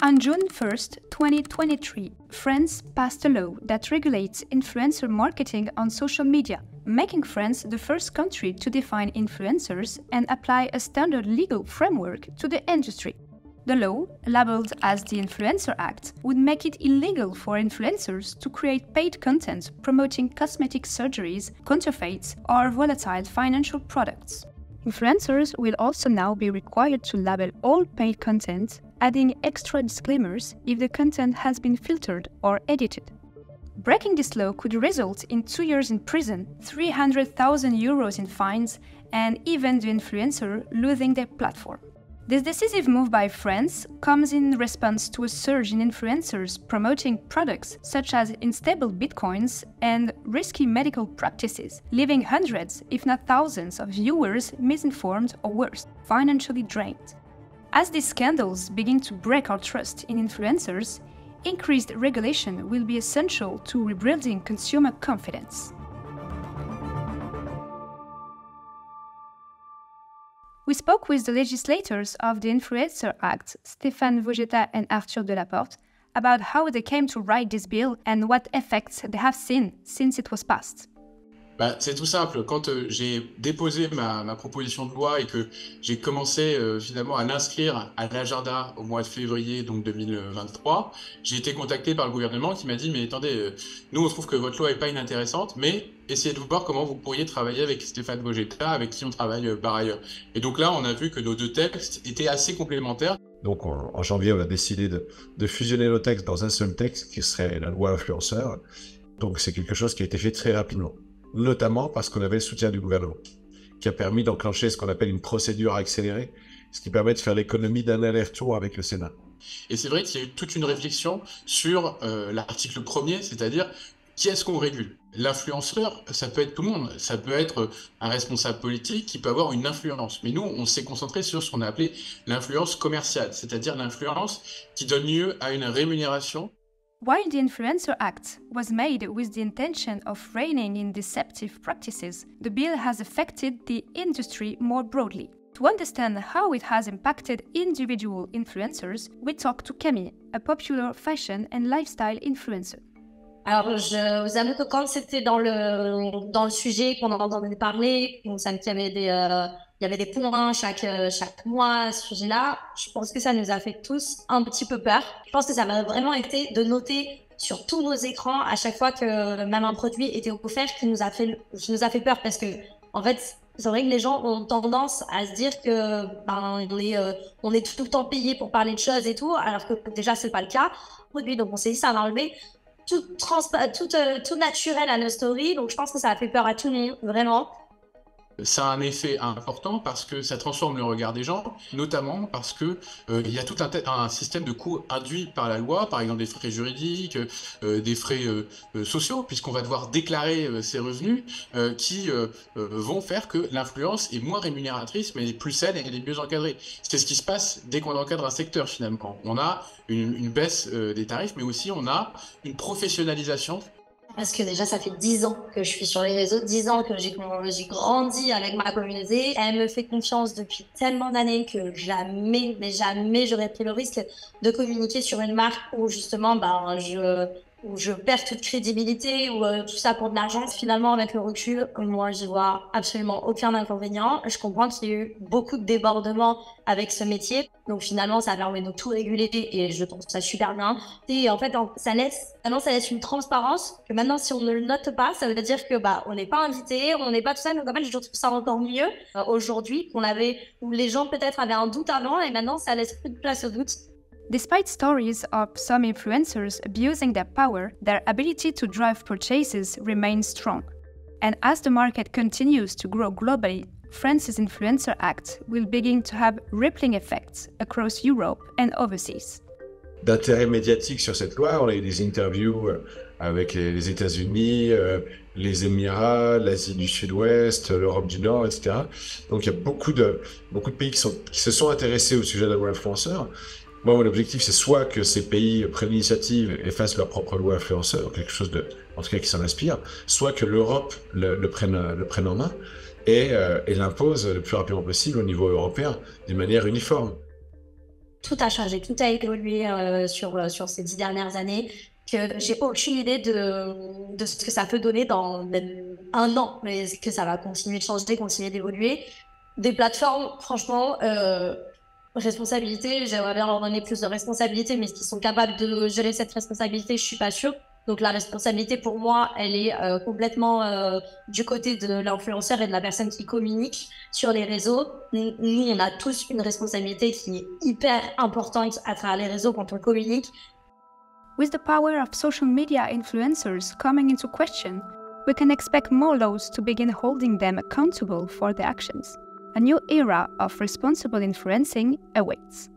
On June 1st, 2023, France passed a law that regulates influencer marketing on social media, making France the first country to define influencers and apply a standard legal framework to the industry. The law, labeled as the Influencer Act, would make it illegal for influencers to create paid content promoting cosmetic surgeries, counterfeits, or volatile financial products. Influencers will also now be required to label all paid content, adding extra disclaimers if the content has been filtered or edited. Breaking this law could result in 2 years in prison, 300,000 euros in fines, and even the influencer losing their platform. This decisive move by France comes in response to a surge in influencers promoting products such as unstable bitcoins and risky medical practices, leaving hundreds, if not thousands, of viewers misinformed or worse, financially drained. As these scandals begin to break our trust in influencers, increased regulation will be essential to rebuilding consumer confidence. We spoke with the legislators of the Influencer Act, Stéphane Vogetta and Arthur Delaporte, about how they came to write this bill and what effects they have seen since it was passed. C'est tout simple. Quand j'ai déposé ma proposition de loi et que j'ai commencé finalement à l'inscrire à l'agenda au mois de février donc 2023, j'ai été contacté par le gouvernement qui m'a dit « Mais attendez, nous on trouve que votre loi n'est pas inintéressante, mais essayez de voir comment vous pourriez travailler avec Stéphane Vogetta, avec qui on travaille par ailleurs. » Et donc là, on a vu que nos deux textes étaient assez complémentaires. Donc en janvier, on a décidé de fusionner nos textes dans un seul texte qui serait la loi influenceur. Donc c'est quelque chose qui a été fait très rapidement. Notamment parce qu'on avait le soutien du gouvernement, qui a permis d'enclencher ce qu'on appelle une procédure accélérée, ce qui permet de faire l'économie d'un aller-retour avec le Sénat. Et c'est vrai qu'il y a eu toute une réflexion sur l'article 1er, c'est-à-dire qui est-ce qu'on régule? L'influenceur, ça peut être tout le monde, ça peut être un responsable politique qui peut avoir une influence. Mais nous, on s'est concentré sur ce qu'on a appelé l'influence commerciale, c'est-à-dire l'influence qui donne lieu à une rémunération. While the Influencer Act was made with the intention of reining in deceptive practices, the bill has affected the industry more broadly. To understand how it has impacted individual influencers, we talked to Camille, a popular fashion and lifestyle influencer. Alors, je vous avoue que quand c'était dans le sujet qu'on en entendait parler, il y avait des points chaque mois à ce sujet-là. Je pense que ça nous a fait tous un petit peu peur. Je pense que ça m'a vraiment été de noter sur tous nos écrans à chaque fois que même un produit était offert qui nous a fait peur parce que en fait c'est vrai que les gens ont tendance à se dire que on est tout le temps payé pour parler de choses et tout, alors que déjà c'est pas le cas. Donc on s'est dit ça va enlever tout naturel à nos stories. Donc je pense que ça a fait peur à tout le monde, vraiment. Ça a un effet important parce que ça transforme le regard des gens, notamment parce que il y a tout un système de coûts induits par la loi, par exemple des frais juridiques, des frais sociaux, puisqu'on va devoir déclarer ces revenus qui vont faire que l'influence est moins rémunératrice, mais plus saine et elle est mieux encadrée. C'est ce qui se passe dès qu'on encadre un secteur finalement. On a une baisse des tarifs, mais aussi on a une professionnalisation. Parce que déjà, ça fait 10 ans que je suis sur les réseaux, 10 ans que j'ai grandi avec ma communauté. Elle me fait confiance depuis tellement d'années que jamais, mais jamais j'aurais pris le risque de communiquer sur une marque où justement, où je perds toute crédibilité ou tout ça pour de l'argent. Finalement, avec le recul, moi, je vois absolument aucun inconvénient. Je comprends qu'il y a eu beaucoup de débordements avec ce métier. Donc finalement, ça permet de tout réguler et je trouve ça super bien. Et en fait, ça laisse une transparence que maintenant, si on ne le note pas, ça veut dire que on n'est pas invité, on n'est pas tout ça. Donc en fait, je trouve ça encore mieux aujourd'hui où les gens peut-être avaient un doute avant et maintenant, ça laisse plus de place au doute. Despite stories of some influencers abusing their power, their ability to drive purchases remains strong. And as the market continues to grow globally, France's Influencer Act will begin to have rippling effects across Europe and overseas. D'intérêt médiatique sur cette loi, on a eu des interviews avec les États-Unis, les Émirats, l'Asie du Sud-Ouest, l'Europe du Nord, etc. Donc il y a beaucoup de pays qui se sont intéressés au sujet de la loi influenceur. Moi, mon objectif, c'est soit que ces pays prennent l'initiative et fassent leur propre loi influenceur, quelque chose en tout cas qui s'en inspire, soit que l'Europe le prenne en main et l'impose le plus rapidement possible au niveau européen, d'une manière uniforme. tout a changé, tout a évolué sur ces 10 dernières années, que j'ai aucune idée de ce que ça peut donner dans même un an, mais que ça va continuer de changer, continuer d'évoluer. Des plateformes, franchement, responsabilité, j'aimerais bien leur donner plus de responsabilité, mais est-ce qu'ils sont capables de gérer cette responsabilité, je suis pas sûre. Donc la responsabilité pour moi, elle est complètement du côté de l'influenceur et de la personne qui communique sur les réseaux. Nous, on a tous une responsabilité qui est hyper importante à travers les réseaux quand on communique. With the power of social media influencers coming into question, we can expect more laws to begin holding them accountable for their actions. A new era of responsible influencing awaits.